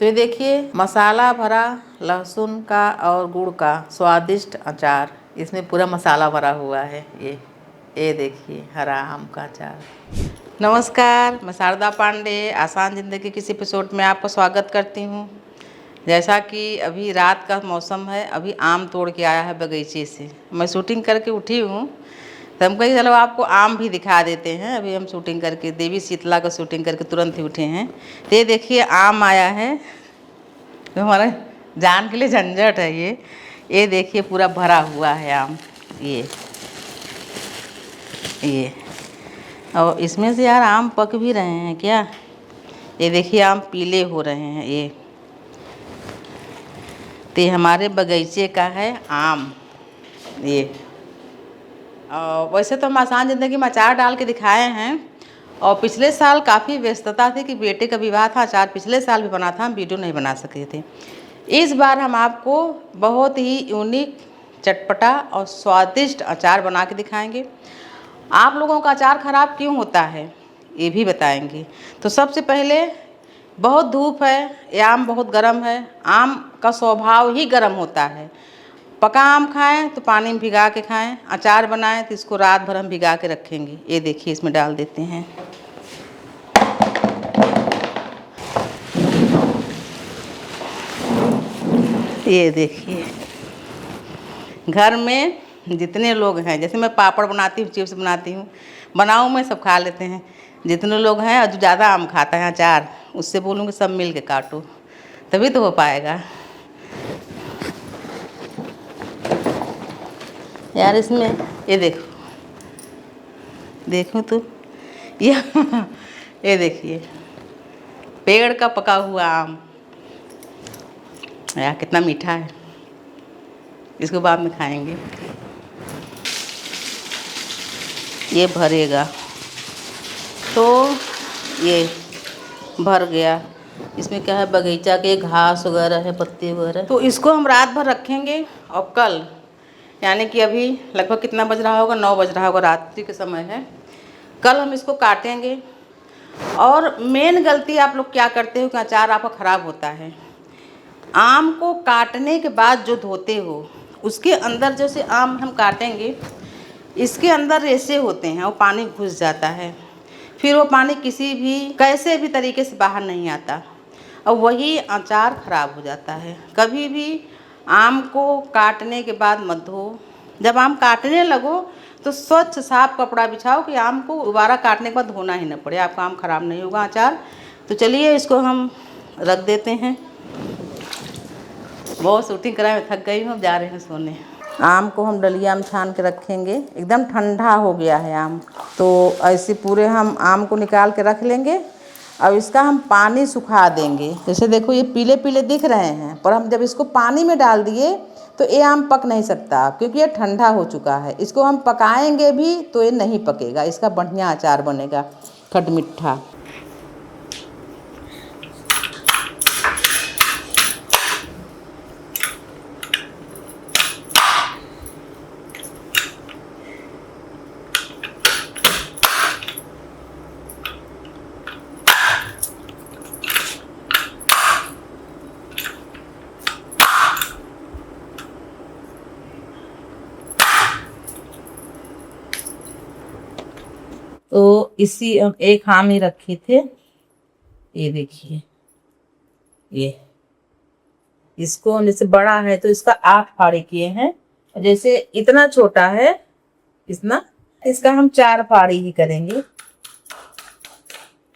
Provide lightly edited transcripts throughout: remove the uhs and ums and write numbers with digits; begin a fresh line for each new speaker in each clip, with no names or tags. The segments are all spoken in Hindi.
तो ये देखिए मसाला भरा लहसुन का और गुड़ का स्वादिष्ट अचार। इसमें पूरा मसाला भरा हुआ है। ये देखिए हरा आम का अचार। नमस्कार, मैं शारदा पांडे आसान ज़िंदगी के किसी एपिसोड में आपका स्वागत करती हूँ। जैसा कि अभी रात का मौसम है, अभी आम तोड़ के आया है बगीचे से। मैं शूटिंग करके उठी हूँ तो हम कहीं चलो आपको आम भी दिखा देते हैं। अभी हम शूटिंग करके देवी शीतला का शूटिंग करके तुरंत ही उठे हैं। तो ये देखिए आम आया है, तो हमारा जान के लिए झंझट है ये देखिए पूरा भरा हुआ है आम। ये और इसमें से यार आम पक भी रहे हैं क्या। ये देखिए आम पीले हो रहे हैं। ये हमारे बगीचे का है आम। ये वैसे तो हम आसान ज़िंदगी में अचार डाल के दिखाए हैं, और पिछले साल काफ़ी व्यस्तता थी कि बेटे का विवाह था। अचार पिछले साल भी बना था, हम वीडियो नहीं बना सके थे। इस बार हम आपको बहुत ही यूनिक, चटपटा और स्वादिष्ट अचार बना के दिखाएंगे। आप लोगों का अचार ख़राब क्यों होता है ये भी बताएंगे। तो सबसे पहले, बहुत धूप है, ये आम बहुत गर्म है। आम का स्वभाव ही गर्म होता है। पका आम खाएं तो पानी में भिगा के खाएं, अचार बनाएं तो इसको रात भर हम भिगा के रखेंगे। ये देखिए इसमें डाल देते हैं। ये देखिए घर में जितने लोग हैं, जैसे मैं पापड़ बनाती हूँ, चिप्स बनाती हूँ, बनाऊँ मैं, सब खा लेते हैं। जितने लोग हैं और जो ज़्यादा आम खाता है अचार, उससे बोलूँगी सब मिल के काटो, तभी तो हो पाएगा यार। इसमें ये देखो तो ये देखिए पेड़ का पका हुआ आम यार, कितना मीठा है। इसको बाद में खाएंगे। ये भरेगा तो ये भर गया। इसमें क्या है, बगीचा के घास वगैरह है, पत्ते वगैरह। तो इसको हम रात भर रखेंगे, और कल यानी कि अभी लगभग कितना बज रहा होगा, 9 बज रहा होगा, रात्रि के समय है। कल हम इसको काटेंगे। और मेन गलती आप लोग क्या करते हो कि अचार आपका ख़राब होता है। आम को काटने के बाद जो धोते हो, उसके अंदर जैसे आम हम काटेंगे, इसके अंदर रेशे होते हैं, वो पानी घुस जाता है। फिर वो पानी किसी भी कैसे भी तरीके से बाहर नहीं आता, और वही अचार ख़राब हो जाता है। कभी भी आम को काटने के बाद मत धो। जब आम काटने लगो तो स्वच्छ साफ कपड़ा बिछाओ कि आम को दोबारा काटने के बाद धोना ही न पड़े, आपका आम ख़राब नहीं होगा अचार। तो चलिए इसको हम रख देते हैं। बहुत शूटिंग कराए में थक गई हूँ, जा रहे हैं सोने। आम को हम डलिया में छान के रखेंगे। एकदम ठंडा हो गया है आम, तो ऐसे पूरे हम आम को निकाल के रख लेंगे। अब इसका हम पानी सुखा देंगे। जैसे देखो ये पीले पीले दिख रहे हैं, पर हम जब इसको पानी में डाल दिए तो ये आम पक नहीं सकता, क्योंकि ये ठंडा हो चुका है। इसको हम पकाएंगे भी तो ये नहीं पकेगा, इसका बढ़िया अचार बनेगा, खट मिठा। तो इसी एक आम ही रखे थे। ये देखिए इसको जैसे बड़ा है तो इसका 8 फाड़ी किए हैं, और जैसे इतना छोटा है इतना, इसका हम 4 फाड़ी ही करेंगे।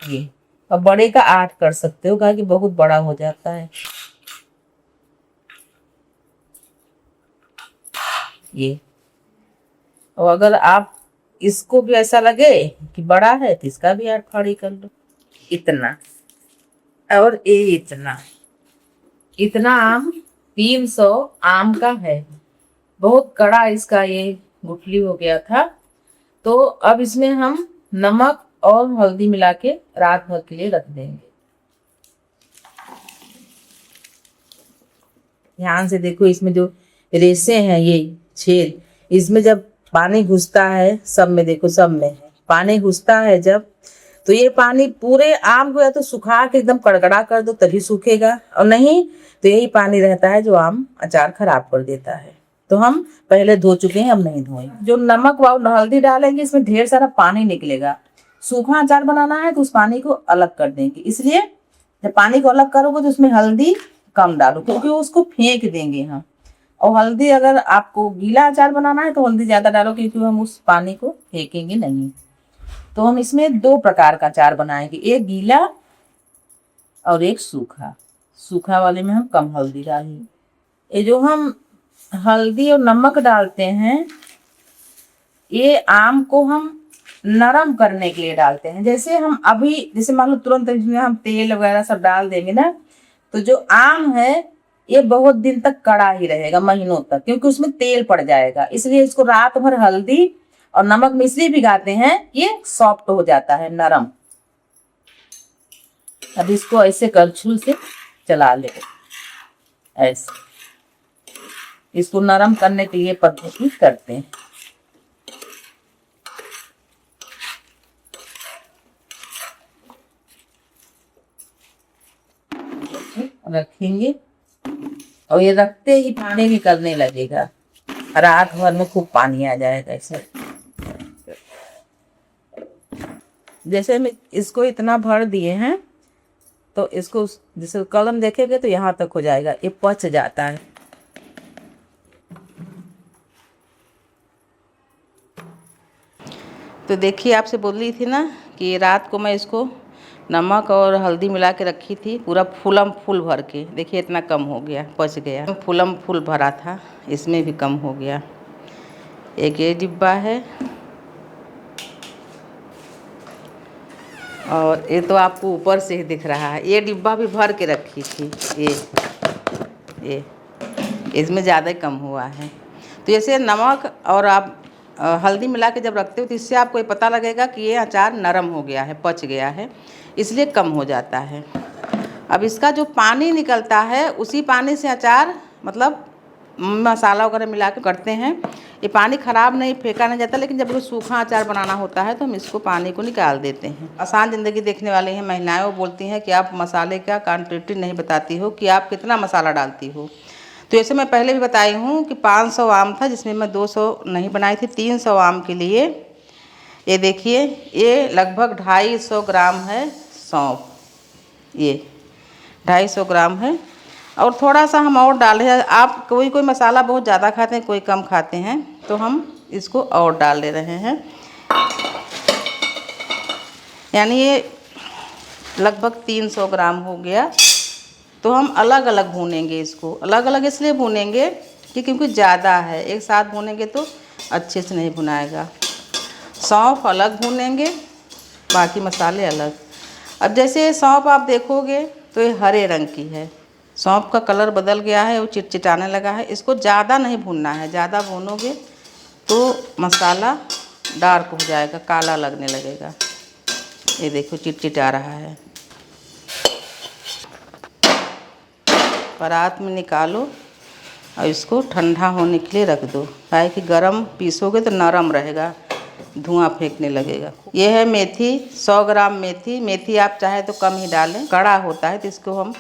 ये और बड़े का 8 कर सकते हो, कि बहुत बड़ा हो जाता है। ये और अगर आप इसको भी ऐसा लगे कि बड़ा है तो इसका भी 8 फाड़ी कर लो। इतना और ये इतना आम 300 आम का है। बहुत कड़ा इसका ये गुठली हो गया था। तो अब इसमें हम नमक और हल्दी मिला के रात भर के लिए रख देंगे। ध्यान से देखो, इसमें जो रेशे हैं, ये छेद, इसमें जब पानी घुसता है, सब में देखो, सब में है पानी घुसता है जब,
तो ये पानी पूरे आम को या तो सुखा के एकदम कड़कड़ा कर दो तभी सूखेगा, और नहीं तो यही पानी रहता है जो आम अचार खराब कर देता है। तो हम पहले धो चुके हैं, अब नहीं धोएंगे। जो नमक व हल्दी डालेंगे इसमें ढेर सारा पानी निकलेगा। सूखा अचार बनाना है तो उस पानी को अलग कर देंगे, इसलिए जब पानी को अलग करोगे तो उसमें हल्दी कम डालो, क्योंकि उसको फेंक देंगे हम। और हल्दी अगर आपको गीला अचार बनाना है तो हल्दी ज्यादा डालो, क्योंकि हम उस पानी को फेंकेंगे नहीं। तो हम इसमें 2 प्रकार का अचार बनाएंगे, एक गीला और एक सूखा। सूखा वाले में हम कम हल्दी डालेंगे। ये जो हम हल्दी और नमक डालते हैं ये आम को हम नरम करने के लिए डालते हैं। जैसे हम अभी जैसे मान लो तुरंत इसमें हम तेल वगैरह सब डाल देंगे ना, तो जो आम है ये बहुत दिन तक कड़ा ही रहेगा, महीनों तक, क्योंकि उसमें तेल पड़ जाएगा। इसलिए इसको रात भर हल्दी और नमक मिश्री भिगाते हैं, ये सॉफ्ट हो जाता है, नरम। अब इसको ऐसे करछुल से चला ले, ऐसे इसको नरम करने के लिए पद्धति करते हैं। रखेंगे और ये रखते ही पानी निकलने लगेगा, रात भर में खूब पानी आ जाएगा इसमें। जैसे हम इसको इतना भर दिए हैं तो इसको जैसे कलम देखेंगे तो यहाँ तक हो जाएगा, ये पच जाता है।
तो देखिए आपसे बोल रही थी ना कि रात को मैं इसको नमक और हल्दी मिला के रखी थी, पूरा फूलम फूल भर के। देखिए इतना कम हो गया, पच गया। फूलम फूल भरा था, इसमें भी कम हो गया। एक ये डिब्बा है और ये तो आपको ऊपर से ही दिख रहा है। ये डिब्बा भी भर के रखी थी, ये इसमें ज़्यादा कम हुआ है। तो जैसे नमक और आप हल्दी मिला के जब रखते हो तो इससे आपको ये पता लगेगा कि ये अचार नरम हो गया है, पच गया है, इसलिए कम हो जाता है। अब इसका जो पानी निकलता है उसी पानी से अचार मतलब मसाला वगैरह मिला के करते हैं। ये पानी ख़राब नहीं, फेंका नहीं जाता, लेकिन जब वो सूखा अचार बनाना होता है तो हम इसको पानी को निकाल देते हैं। आसान ज़िंदगी देखने वाले हैं महिलाएं, वो बोलती हैं कि आप मसाले का क्वांटिटी नहीं बताती हो कि आप कितना मसाला डालती हो। तो जैसे मैं पहले भी बताई हूँ कि 500 आम था जिसमें मैं 200 नहीं बनाई थी। 300 आम के लिए ये देखिए ये लगभग 250 ग्राम है सौंफ, ये 250 ग्राम है। और थोड़ा सा हम और डाल रहे हैं। आप कोई कोई मसाला बहुत ज़्यादा खाते हैं, कोई कम खाते हैं, तो हम इसको और डाल ले रहे हैं। यानी ये लगभग 300 ग्राम हो गया। तो हम अलग अलग भूनेंगे इसको। अलग अलग इसलिए भूनेंगे कि क्योंकि ज़्यादा है, एक साथ भूनेंगे तो अच्छे से नहीं भुनाएगा। सौंफ अलग भूनेंगे, बाकी मसाले अलग। अब जैसे सौंफ आप देखोगे तो ये हरे रंग की है, सौंफ का कलर बदल गया है, वो चिटचिटाने लगा है। इसको ज़्यादा नहीं भूनना है, ज़्यादा भूनोगे तो मसाला डार्क हो जाएगा, काला लगने लगेगा। ये देखो चिटचिटा रहा है। परात में निकालो और इसको ठंडा होने के लिए रख दो, काहे कि गरम पीसोगे तो नरम रहेगा, धुआं फेंकने लगेगा। ये है मेथी, 100 ग्राम मेथी। मेथी आप चाहे तो कम ही डालें, कड़ा होता है तो इसको हम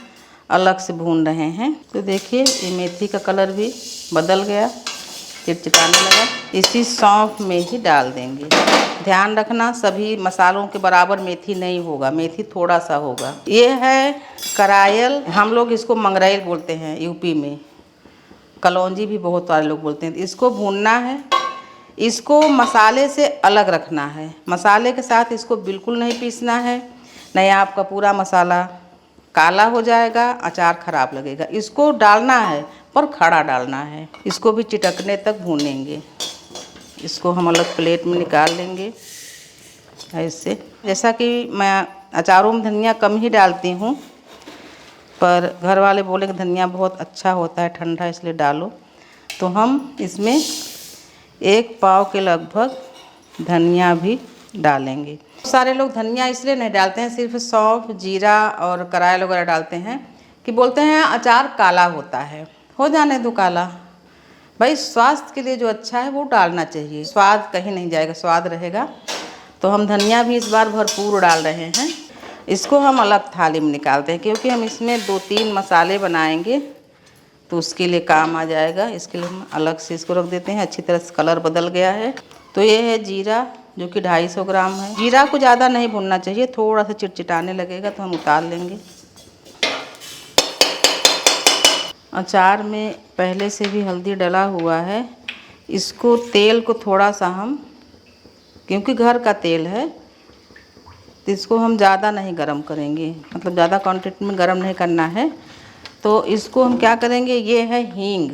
अलग से भून रहे हैं। तो देखिए ये मेथी का कलर भी बदल गया, चिटचिटाने लगा। इसी सौंफ में ही डाल देंगे। ध्यान रखना सभी मसालों के बराबर मेथी नहीं होगा, मेथी थोड़ा सा होगा। ये है करायल, हम लोग इसको मंगरेल बोलते हैं यूपी में, कलौंजी भी बहुत सारे लोग बोलते हैं। इसको भूनना है, इसको मसाले से अलग रखना है। मसाले के साथ इसको बिल्कुल नहीं पीसना है, नहीं आपका पूरा मसाला काला हो जाएगा, अचार ख़राब लगेगा। इसको डालना है पर खड़ा डालना है। इसको भी चिटकने तक भूनेंगे। इसको हम अलग प्लेट में निकाल लेंगे ऐसे। जैसा कि मैं अचारों में धनिया कम ही डालती हूँ, पर घर वाले बोले कि धनिया बहुत अच्छा होता है ठंडा, इसलिए डालो। तो हम इसमें 1 पाव के लगभग धनिया भी डालेंगे। सारे लोग धनिया इसलिए नहीं डालते हैं, सिर्फ सौंफ, जीरा और करायल वगैरह डालते हैं कि बोलते हैं अचार काला होता है। हो जाने दो काला, भाई स्वास्थ्य के लिए जो अच्छा है वो डालना चाहिए। स्वाद कहीं नहीं जाएगा, स्वाद रहेगा। तो हम धनिया भी इस बार भरपूर डाल रहे हैं। इसको हम अलग थाली में निकालते हैं क्योंकि हम इसमें 2-3 मसाले बनाएंगे तो उसके लिए काम आ जाएगा। इसके लिए हम अलग से इसको रख देते हैं। अच्छी तरह से कलर बदल गया है। तो ये है जीरा जो कि 250 ग्राम है। जीरा को ज़्यादा नहीं भुनना चाहिए, थोड़ा सा चिटचिटाने लगेगा तो हम उतार लेंगे। अचार में पहले से भी हल्दी डला हुआ है। इसको तेल को थोड़ा सा हम, क्योंकि घर का तेल है तो इसको हम ज़्यादा नहीं गरम करेंगे, मतलब ज़्यादा क्वांटिटी में गरम नहीं करना है। तो इसको हम क्या करेंगे, ये है हींग,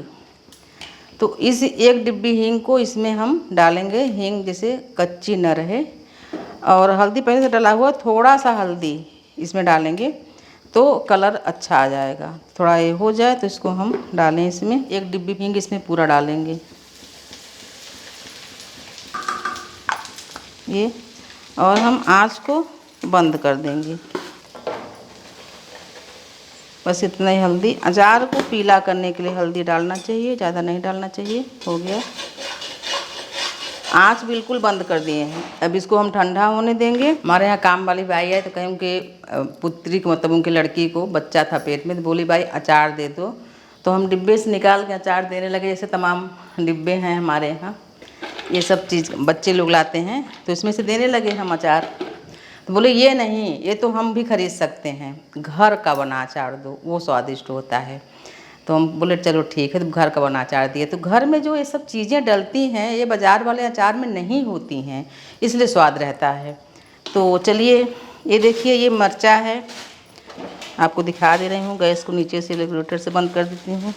तो इस 1 डिब्बी हींग को इसमें हम डालेंगे। हींग जैसे कच्ची न रहे। और हल्दी पहले से डला हुआ, थोड़ा सा हल्दी इसमें डालेंगे तो कलर अच्छा आ जाएगा। थोड़ा ये हो जाए तो इसको हम डालें इसमें। 1 डिब्बी हींग इसमें पूरा डालेंगे ये, और हम आँच को बंद कर देंगे। बस इतना ही हल्दी। अचार को पीला करने के लिए हल्दी डालना चाहिए, ज़्यादा नहीं डालना चाहिए। हो गया, आँच बिल्कुल बंद कर दिए हैं। अब इसको हम ठंडा होने देंगे। हमारे यहाँ काम वाली भाई है तो कहीं उनके पुत्री को, मतलब उनकी लड़की को बच्चा था पेट में, तो बोली भाई अचार दे दो। तो हम डिब्बे से निकाल के अचार देने लगे। जैसे तमाम डिब्बे हैं हमारे यहाँ, ये सब चीज़ बच्चे लोग लाते हैं तो इसमें से देने लगे हम अचार। तो बोले ये नहीं, ये तो हम भी खरीद सकते हैं, घर का बना अचार दो, वो स्वादिष्ट होता है। तो हम बोले चलो ठीक है, तो घर का बना अचार दिए। तो घर में जो ये सब चीज़ें डलती हैं ये बाज़ार वाले अचार में नहीं होती हैं, इसलिए स्वाद रहता है। तो चलिए, ये देखिए ये मिर्चा है, आपको दिखा दे रही हूँ। गैस को नीचे से रेगुलेटर से बंद कर देती हूँ।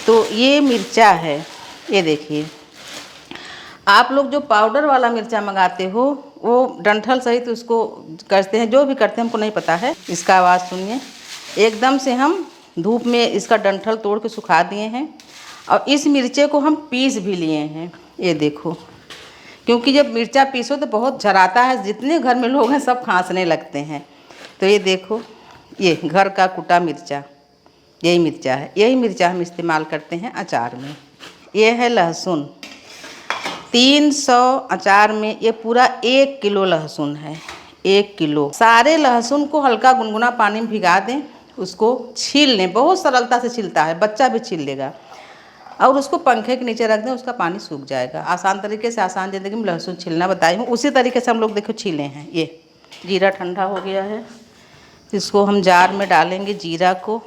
तो ये मिर्चा है, ये देखिए। आप लोग जो पाउडर वाला मिर्चा मंगाते हो वो डंठल सहित उसको करते हैं, जो भी करते हैं हमको नहीं पता है। इसका आवाज़ सुनिए। एकदम से हम धूप में इसका डंठल तोड़ के सुखा दिए हैं और इस मिर्चे को हम पीस भी लिए हैं। ये देखो, क्योंकि जब मिर्चा पीसो तो बहुत झराता है, जितने घर में लोग हैं सब खांसने लगते हैं। तो ये देखो, ये घर का कुटा मिर्चा, यही मिर्चा है। यही मिर्चा हम इस्तेमाल करते हैं अचार में। ये है लहसुन, 300 अचार में ये पूरा 1 किलो लहसुन है। 1 किलो। सारे लहसुन को हल्का गुनगुना पानी में भिगा दें, उसको छील लें, बहुत सरलता से छिलता है, बच्चा भी छील लेगा। और उसको पंखे के नीचे रख दें, उसका पानी सूख जाएगा। आसान तरीके से, आसान ज़िंदगी में लहसुन छीलना बताई हूँ, उसी तरीके से हम लोग देखो छीले हैं। ये जीरा ठंडा हो गया है, इसको हम जार में डालेंगे। जीरा को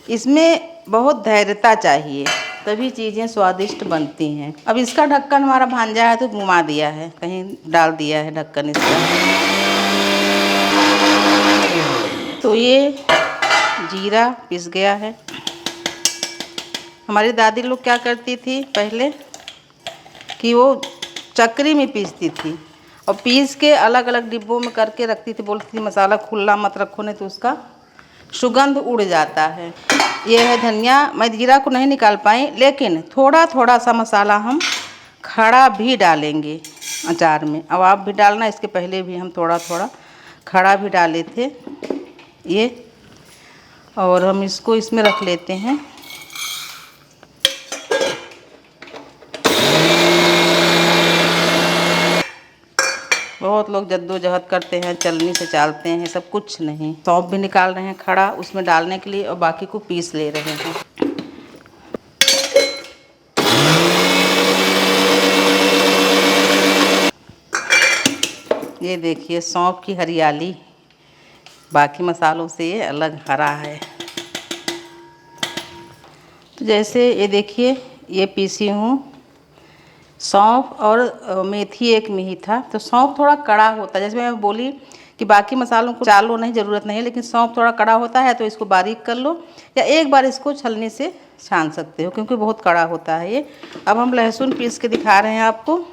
इसमें बहुत धैर्यता चाहिए, तभी चीज़ें स्वादिष्ट बनती हैं। अब इसका ढक्कन हमारा भांजा है तो घुमा दिया है, कहीं डाल दिया है ढक्कन इसका। तो ये जीरा पिस गया है। हमारी दादी लोग क्या करती थी पहले कि वो चक्री में पीसती थी और पीस के अलग अलग डिब्बों में करके रखती थी। बोलती थी मसाला खुला मत रखो, नहीं तो उसका सुगंध उड़ जाता है। ये है धनिया। मैं जीरा को नहीं निकाल पाई, लेकिन थोड़ा थोड़ा सा मसाला हम खड़ा भी डालेंगे अचार में। अब आप भी डालना, इसके पहले भी हम थोड़ा थोड़ा खड़ा भी डाले थे ये। और हम इसको इसमें रख लेते हैं। बहुत लोग जद्दोजहद करते हैं, चलनी से चालते हैं, सब कुछ नहीं। सौंफ भी निकाल रहे हैं खड़ा उसमें डालने के लिए और बाकी को पीस ले रहे हैं। ये देखिए सौंफ की हरियाली बाकी मसालों से ये अलग हरा है। तो जैसे ये देखिए, ये पीसी हूँ सौंफ और मेथी एक में ही था। तो सौंफ थोड़ा कड़ा होता है, जैसे मैं बोली कि बाकी मसालों को चालो नहीं, ज़रूरत नहीं है, लेकिन सौंफ थोड़ा कड़ा होता है तो इसको बारीक कर लो या एक बार इसको छलनी से छान सकते हो, क्योंकि बहुत कड़ा होता है ये। अब हम लहसुन पीस के दिखा रहे हैं आपको।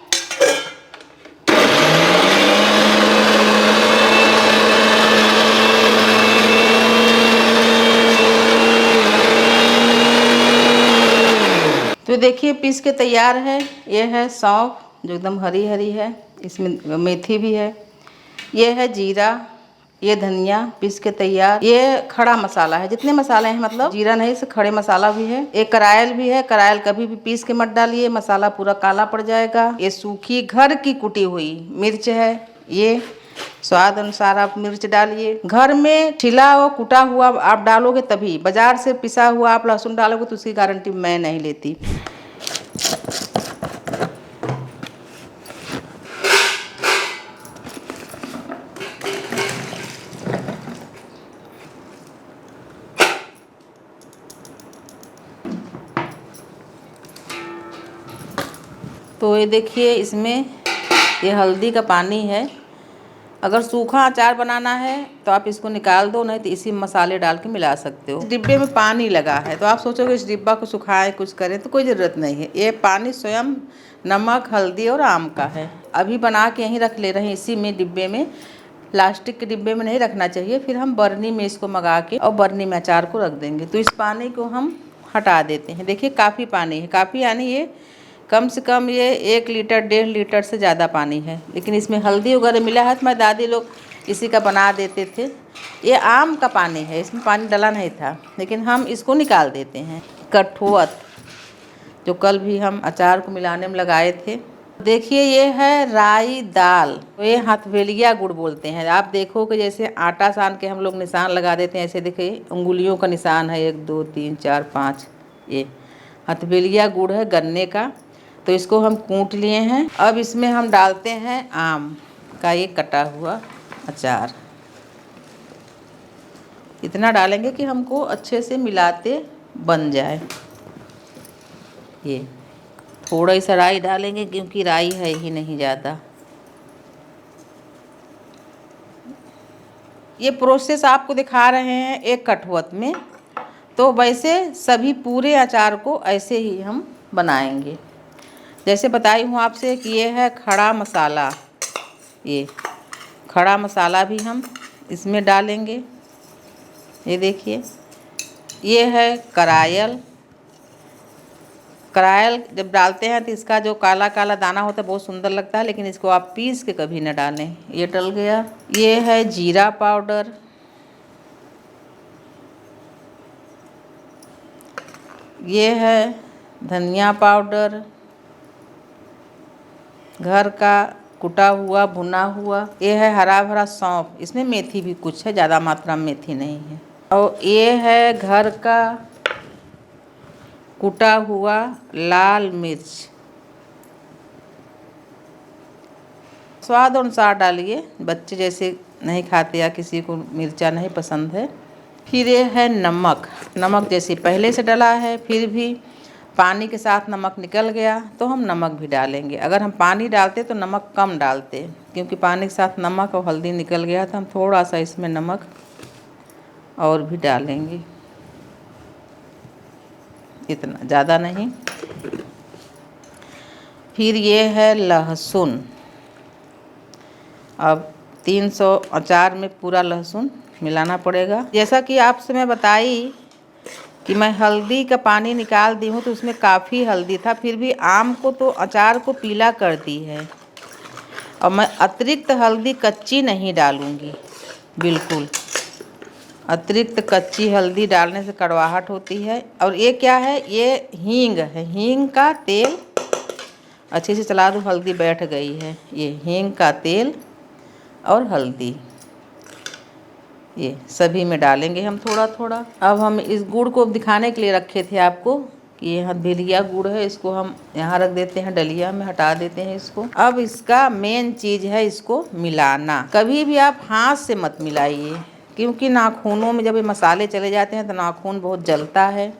तो देखिए पीस के तैयार है। ये है सौंफ जो एकदम हरी हरी है, इसमें मेथी भी है। ये है जीरा ये धनिया पीस के तैयार, ये खड़ा मसाला है, जितने मसाले हैं मतलब जीरा नहीं से खड़े मसाला भी है। एक करायल भी है, करायल कभी भी पीस के मत डालिए, मसाला पूरा काला पड़ जाएगा। ये सूखी घर की कुटी हुई मिर्च है, ये स्वाद अनुसार आप मिर्च डालिए। घर में छिला और कुटा हुआ आप डालोगे तभी, बाजार से पिसा हुआ आप लहसुन डालोगे तो उसकी गारंटी मैं नहीं लेती। तो ये देखिए, इसमें ये हल्दी का पानी है। अगर सूखा अचार बनाना है तो आप इसको निकाल दो, नहीं तो इसी मसाले डाल के मिला सकते हो। इस डिब्बे में पानी लगा है तो आप सोचोगे इस डिब्बा को सुखाए कुछ करें, तो कोई ज़रूरत नहीं है। ये पानी स्वयं नमक, हल्दी और आम का है। अभी बना के यहीं रख ले रहे हैं इसी में डिब्बे में, प्लास्टिक के डिब्बे में नहीं रखना चाहिए। फिर हम बर्नी में इसको मंगा के और बर्नी में अचार को रख देंगे। तो इस पानी को हम हटा देते हैं। देखिए काफ़ी पानी है, काफ़ी यानी ये कम से कम ये 1 लीटर 1.5 लीटर से ज़्यादा पानी है। लेकिन इसमें हल्दी वगैरह मिला है, तो मैं दादी लोग इसी का बना देते थे। ये आम का पानी है, इसमें पानी डला नहीं था, लेकिन हम इसको निकाल देते हैं। कठुअत जो कल भी हम अचार को मिलाने में लगाए थे। देखिए ये है राई दाल, ये हथवेलिया गुड़ बोलते हैं। आप देखो कि जैसे आटा सान के हम लोग निशान लगा देते हैं, ऐसे देखिए उंगलियों का निशान है, 1 2 3 4 5। ये हथवेलिया गुड़ है गन्ने का। तो इसको हम कूट लिए हैं। अब इसमें हम डालते हैं आम का ये कटा हुआ अचार। इतना डालेंगे कि हमको अच्छे से मिलाते बन जाए। ये थोड़ा सा राई डालेंगे क्योंकि राई है ही नहीं ज़्यादा। ये प्रोसेस आपको दिखा रहे हैं एक कठुअत में, तो वैसे सभी पूरे अचार को ऐसे ही हम बनाएंगे। जैसे बताई हूँ आपसे कि ये है खड़ा मसाला, ये खड़ा मसाला भी हम इसमें डालेंगे। ये देखिए, ये है करायल। करायल जब डालते हैं तो इसका जो काला काला दाना होता है बहुत सुंदर लगता है, लेकिन इसको आप पीस के कभी न डालें। ये डल गया। ये है जीरा पाउडर, ये है धनिया पाउडर, घर का कुटा हुआ भुना हुआ। ये है हरा भरा सौंफ, इसमें मेथी भी कुछ है, ज़्यादा मात्रा में मेथी नहीं है। और ये है घर का कुटा हुआ लाल मिर्च। स्वाद अनुसार डालिए, बच्चे जैसे नहीं खाते या किसी को मिर्चा नहीं पसंद है। फिर ये है नमक। नमक जैसे पहले से डला है, फिर भी पानी के साथ नमक निकल गया तो हम नमक भी डालेंगे। अगर हम पानी डालते तो नमक कम डालते, क्योंकि पानी के साथ नमक और हल्दी निकल गया तो हम थोड़ा सा इसमें नमक और भी डालेंगे, इतना ज़्यादा नहीं। फिर ये है लहसुन। अब 300 अचार में पूरा लहसुन मिलाना पड़ेगा। जैसा कि आपसे मैं बताई कि मैं हल्दी का पानी निकाल दी हूँ, तो उसमें काफ़ी हल्दी था, फिर भी आम को तो अचार को पीला कर दी है। और मैं अतिरिक्त हल्दी कच्ची नहीं डालूँगी, बिल्कुल। अतिरिक्त कच्ची हल्दी डालने से कड़वाहट होती है। और ये क्या है, ये हींग है, हींग का तेल। अच्छे से चला दूँ, हल्दी बैठ गई है। ये हींग का तेल और हल्दी, ये सभी में डालेंगे हम थोड़ा थोड़ा। अब हम इस गुड़ को दिखाने के लिए रखे थे आपको कि ये हथेलिया गुड़ है, इसको हम यहाँ रख देते हैं, डलिया में हटा देते हैं इसको। अब इसका मेन चीज़ है इसको मिलाना। कभी भी आप हाथ से मत मिलाइए, क्योंकि नाखूनों में जब ये मसाले चले जाते हैं तो नाखून बहुत जलता है,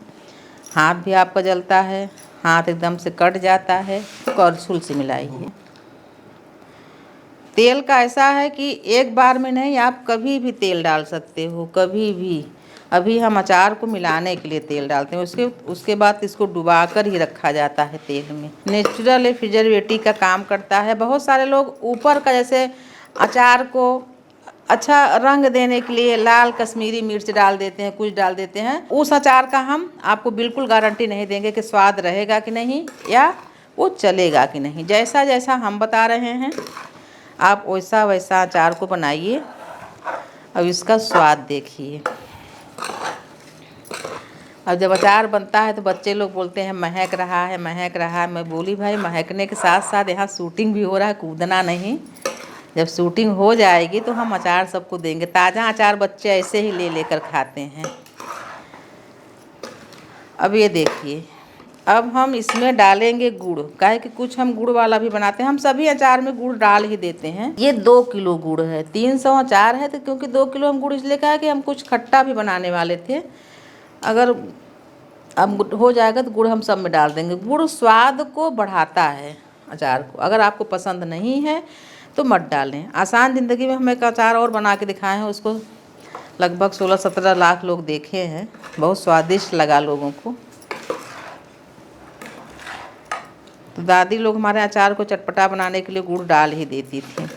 हाथ भी आपका जलता है, हाथ एकदम से कट जाता है। करछुल से मिलाइए। तेल का ऐसा है कि एक बार में नहीं, आप कभी भी तेल डाल सकते हो, कभी भी। अभी हम अचार को मिलाने के लिए तेल डालते हैं, उसके बाद इसको डुबा कर ही रखा जाता है तेल में। नेचुरल प्रिजर्वेटिव का काम करता है। बहुत सारे लोग ऊपर का जैसे अचार को अच्छा रंग देने के लिए लाल कश्मीरी मिर्च डाल देते हैं, कुछ डाल देते हैं। उस अचार का हम आपको बिल्कुल गारंटी नहीं देंगे कि स्वाद रहेगा कि नहीं या वो चलेगा कि नहीं। जैसा जैसा हम बता रहे हैं आप वैसा वैसा अचार को बनाइए। अब इसका स्वाद देखिए। अब जब अचार बनता है तो बच्चे लोग बोलते हैं महक रहा है, महक रहा है। मैं बोली भाई महकने के साथ साथ यहाँ शूटिंग भी हो रहा है, कूदना नहीं। जब शूटिंग हो जाएगी तो हम अचार सबको देंगे। ताज़ा अचार बच्चे ऐसे ही ले लेकर खाते हैं। अब ये देखिए, अब हम इसमें डालेंगे गुड़। काहे कि कुछ हम गुड़ वाला भी बनाते हैं, हम सभी अचार में गुड़ डाल ही देते हैं। ये 2 किलो गुड़ है, 300 अचार है, तो क्योंकि 2 किलो हम गुड़ इसलिए कहा कि हम कुछ खट्टा भी बनाने वाले थे। अगर अब हो जाएगा तो गुड़ हम सब में डाल देंगे। गुड़ स्वाद को बढ़ाता है अचार को। अगर आपको पसंद नहीं है तो मत डालें। आसान ज़िंदगी में हम एक अचार और बना के दिखाए हैं, उसको लगभग 16-17 लाख लोग देखे हैं। बहुत स्वादिष्ट लगा लोगों को। तो दादी लोग हमारे अचार को चटपटा बनाने के लिए गुड़ डाल ही देती थी।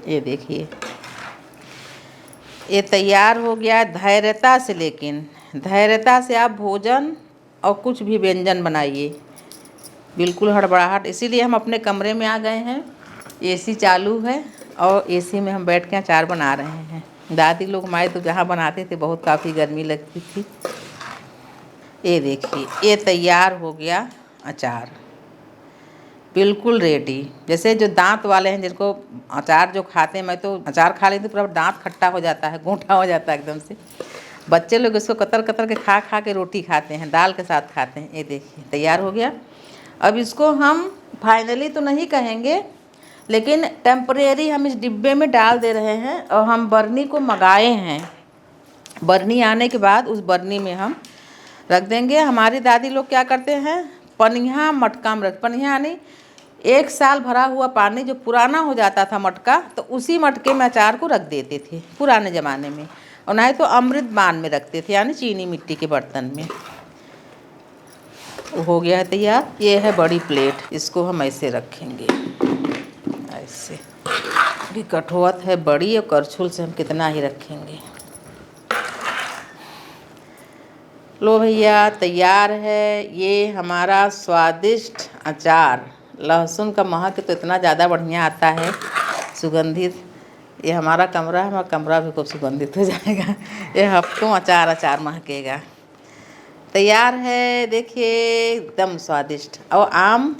ये देखिए, ये तैयार हो गया धैर्यता से। लेकिन धैर्यता से आप भोजन और कुछ भी व्यंजन बनाइए, बिल्कुल हड़बड़ाहट। इसीलिए हम अपने कमरे में आ गए हैं, एसी चालू है और एसी में हम बैठ के अचार बना रहे हैं। दादी लोग हमारे तो जहाँ बनाते थे बहुत काफ़ी गर्मी लगती थी। ये देखिए, ये तैयार हो गया अचार, बिल्कुल रेडी। जैसे जो दांत वाले हैं जिनको अचार जो खाते हैं, मैं तो अचार खा लेती हूँ पूरा दांत खट्टा हो जाता है, गोंठा हो जाता है एकदम से। बच्चे लोग इसको कतर कतर के खा खा के रोटी खाते हैं, दाल के साथ खाते हैं। ये देखिए तैयार हो गया। अब इसको हम फाइनली तो नहीं कहेंगे, लेकिन टेम्परेरी हम इस डिब्बे में डाल दे रहे हैं। और हम बर्नी को मंगाए हैं। बर्नी आने के बाद उस बर्नी में हम रख देंगे। हमारी दादी लोग क्या करते हैं, पनिया मटका में पनिया नहीं, 1 साल भरा हुआ पानी जो पुराना हो जाता था मटका, तो उसी मटके में अचार को रख देते थे पुराने ज़माने में। और नहीं तो अमृत बान में रखते थे, यानी चीनी मिट्टी के बर्तन में। हो गया है तैयार। ये है बड़ी प्लेट, इसको हम ऐसे रखेंगे, ऐसे भी कठोत है बड़ी, और करछुल से हम कितना ही रखेंगे। लो भैया तैयार है ये हमारा स्वादिष्ट अचार। लहसुन का महक तो इतना ज़्यादा बढ़िया आता है, सुगंधित। ये हमारा कमरा है, हमारा कमरा भी खूब सुगंधित हो जाएगा। ये हफ्तों अचार अचार महकेगा। तैयार है देखिए, एकदम स्वादिष्ट। और आम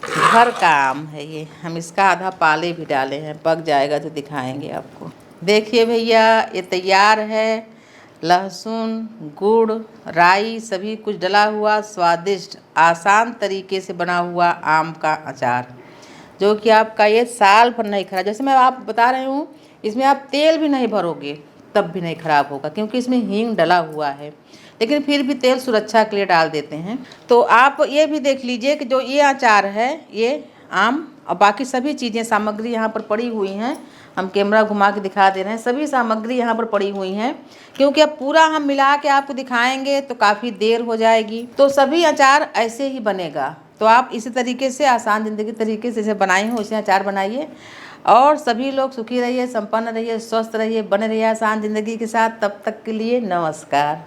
घर का आम है ये, हम इसका आधा पाले भी डाले हैं, पक जाएगा तो दिखाएंगे आपको। देखिए भैया ये तैयार है, लहसुन गुड़ राई सभी कुछ डला हुआ स्वादिष्ट आसान तरीके से बना हुआ आम का अचार, जो कि आपका ये साल भर नहीं खराब। जैसे मैं आप बता रही हूँ, इसमें आप तेल भी नहीं भरोगे तब भी नहीं खराब होगा, क्योंकि इसमें हींग डला हुआ है। लेकिन फिर भी तेल सुरक्षा के लिए डाल देते हैं। तो आप ये भी देख लीजिए कि जो ये अचार है, ये आम और बाकी सभी चीज़ें सामग्री यहाँ पर पड़ी हुई हैं। हम कैमरा घुमा के दिखा दे रहे हैं, सभी सामग्री यहाँ पर पड़ी हुई हैं। क्योंकि अब पूरा हम मिला के आपको दिखाएंगे तो काफ़ी देर हो जाएगी। तो सभी अचार ऐसे ही बनेगा। तो आप इसी तरीके से आसान ज़िंदगी तरीके से जैसे बनाई हो उसे अचार बनाइए। और सभी लोग सुखी रहिए, संपन्न रहिए, स्वस्थ रहिए, बने रहिए आसान ज़िंदगी के साथ। तब तक के लिए नमस्कार।